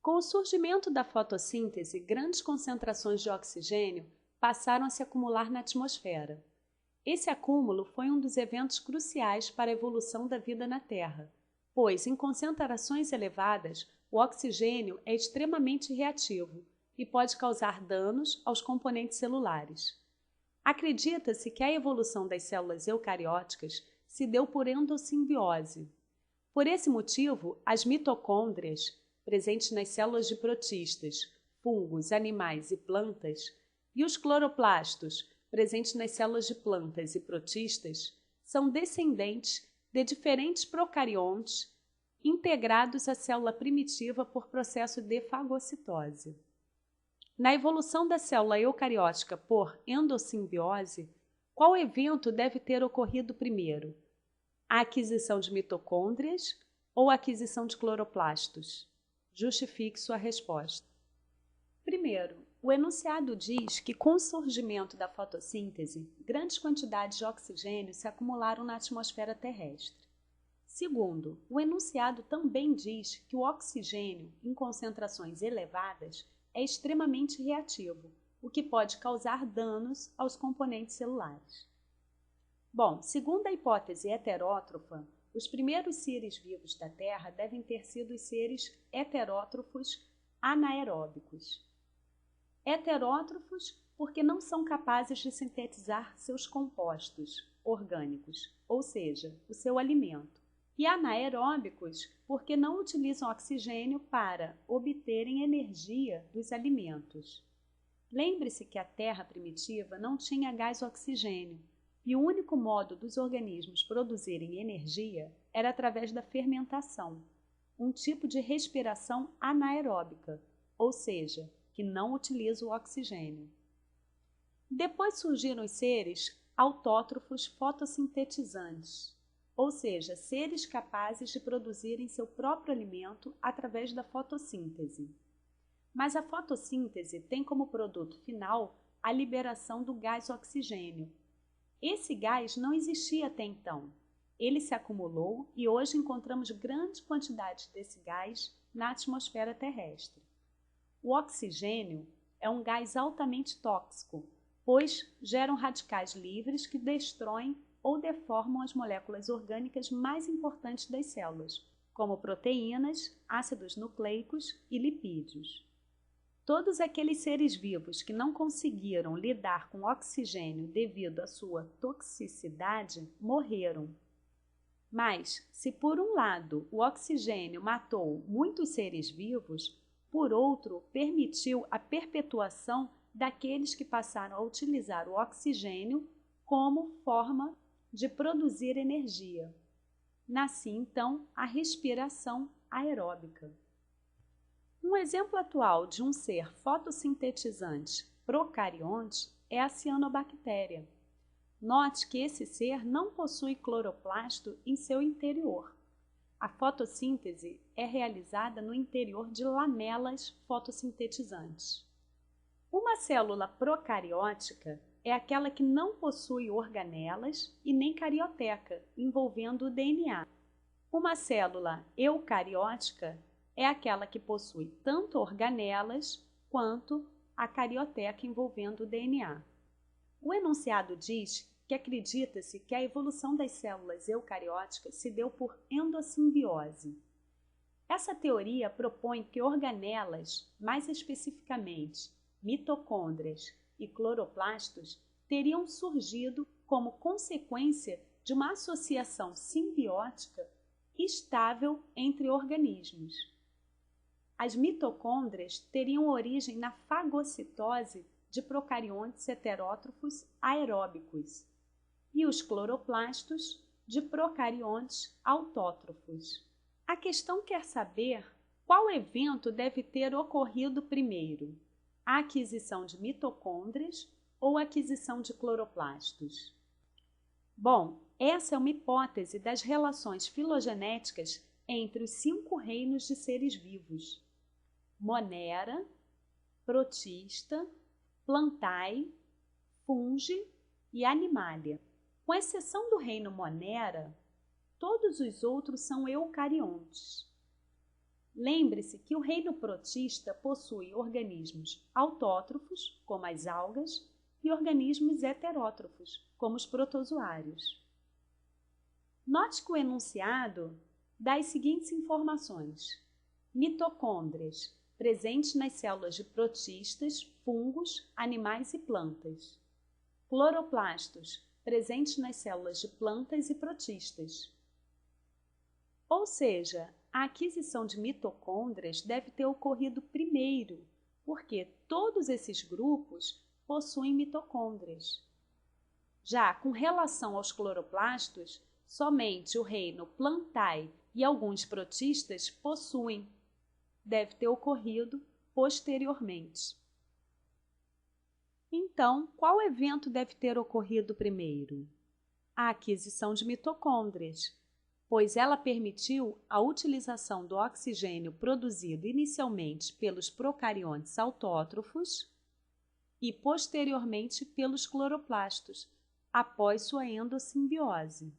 Com o surgimento da fotossíntese, grandes concentrações de oxigênio passaram a se acumular na atmosfera. Esse acúmulo foi um dos eventos cruciais para a evolução da vida na Terra, pois, em concentrações elevadas, o oxigênio é extremamente reativo e pode causar danos aos componentes celulares. Acredita-se que a evolução das células eucarióticas se deu por endossimbiose. Por esse motivo, as mitocôndrias, presentes nas células de protistas, fungos, animais e plantas, e os cloroplastos, presentes nas células de plantas e protistas, são descendentes de diferentes procariontes integrados à célula primitiva por processo de fagocitose. Na evolução da célula eucariótica por endossimbiose, qual evento deve ter ocorrido primeiro? A aquisição de mitocôndrias ou a aquisição de cloroplastos? Justifique sua resposta. Primeiro, o enunciado diz que com o surgimento da fotossíntese, grandes quantidades de oxigênio se acumularam na atmosfera terrestre. Segundo, o enunciado também diz que o oxigênio, em concentrações elevadas, é extremamente reativo, o que pode causar danos aos componentes celulares. Bom, segundo a hipótese heterótrofa, os primeiros seres vivos da Terra devem ter sido os seres heterótrofos anaeróbicos. Heterótrofos porque não são capazes de sintetizar seus compostos orgânicos, ou seja, o seu alimento. E anaeróbicos porque não utilizam oxigênio para obterem energia dos alimentos. Lembre-se que a Terra primitiva não tinha gás oxigênio e o único modo dos organismos produzirem energia era através da fermentação, um tipo de respiração anaeróbica, ou seja, que não utiliza o oxigênio. Depois surgiram os seres autótrofos fotossintetizantes, ou seja, seres capazes de produzirem seu próprio alimento através da fotossíntese. Mas a fotossíntese tem como produto final a liberação do gás oxigênio. Esse gás não existia até então. Ele se acumulou e hoje encontramos grandes quantidades desse gás na atmosfera terrestre. O oxigênio é um gás altamente tóxico, pois geram radicais livres que destroem ou deformam as moléculas orgânicas mais importantes das células, como proteínas, ácidos nucleicos e lipídios. Todos aqueles seres vivos que não conseguiram lidar com o oxigênio devido à sua toxicidade morreram. Mas, se por um lado o oxigênio matou muitos seres vivos, por outro permitiu a perpetuação daqueles que passaram a utilizar o oxigênio como forma de produzir energia. Nascia então a respiração aeróbica. Um exemplo atual de um ser fotossintetizante procarionte é a cianobactéria. Note que esse ser não possui cloroplasto em seu interior. A fotossíntese é realizada no interior de lamelas fotossintetizantes. Uma célula procariótica é aquela que não possui organelas e nem carioteca, envolvendo o DNA. Uma célula eucariótica é aquela que possui tanto organelas quanto a carioteca envolvendo o DNA. O enunciado diz que acredita-se que a evolução das células eucarióticas se deu por endossimbiose. Essa teoria propõe que organelas, mais especificamente mitocôndrias e cloroplastos, teriam surgido como consequência de uma associação simbiótica estável entre organismos. As mitocôndrias teriam origem na fagocitose de procariontes heterótrofos aeróbicos e os cloroplastos de procariontes autótrofos. A questão quer saber qual evento deve ter ocorrido primeiro, a aquisição de mitocôndrias ou a aquisição de cloroplastos. Bom, essa é uma hipótese das relações filogenéticas entre os 5 reinos de seres vivos: Monera, Protista, Plantae, Fungi e Animalia. Com exceção do reino Monera, todos os outros são eucariontes. Lembre-se que o reino protista possui organismos autótrofos, como as algas, e organismos heterótrofos, como os protozoários. Note que o enunciado dá as seguintes informações: mitocôndrias, presentes nas células de protistas, fungos, animais e plantas. Cloroplastos, presentes nas células de plantas e protistas. Ou seja, a aquisição de mitocôndrias deve ter ocorrido primeiro, porque todos esses grupos possuem mitocôndrias. Já com relação aos cloroplastos, somente o reino Plantae e alguns protistas possuem. Deve ter ocorrido posteriormente. Então, qual evento deve ter ocorrido primeiro? A aquisição de mitocôndrias, pois ela permitiu a utilização do oxigênio produzido inicialmente pelos procariontes autótrofos e posteriormente pelos cloroplastos, após sua endossimbiose.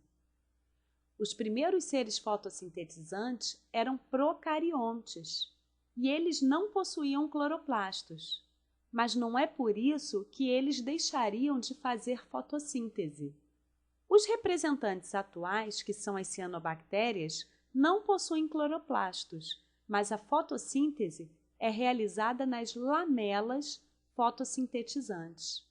Os primeiros seres fotossintetizantes eram procariontes e eles não possuíam cloroplastos, mas não é por isso que eles deixariam de fazer fotossíntese. Os representantes atuais, que são as cianobactérias, não possuem cloroplastos, mas a fotossíntese é realizada nas lamelas fotossintetizantes.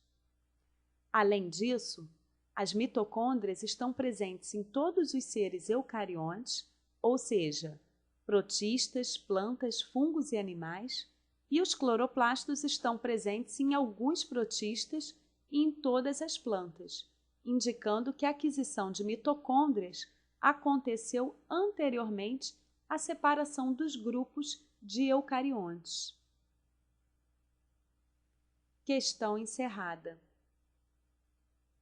Além disso, as mitocôndrias estão presentes em todos os seres eucariontes, ou seja, protistas, plantas, fungos e animais, e os cloroplastos estão presentes em alguns protistas e em todas as plantas, indicando que a aquisição de mitocôndrias aconteceu anteriormente à separação dos grupos de eucariontes. Questão encerrada.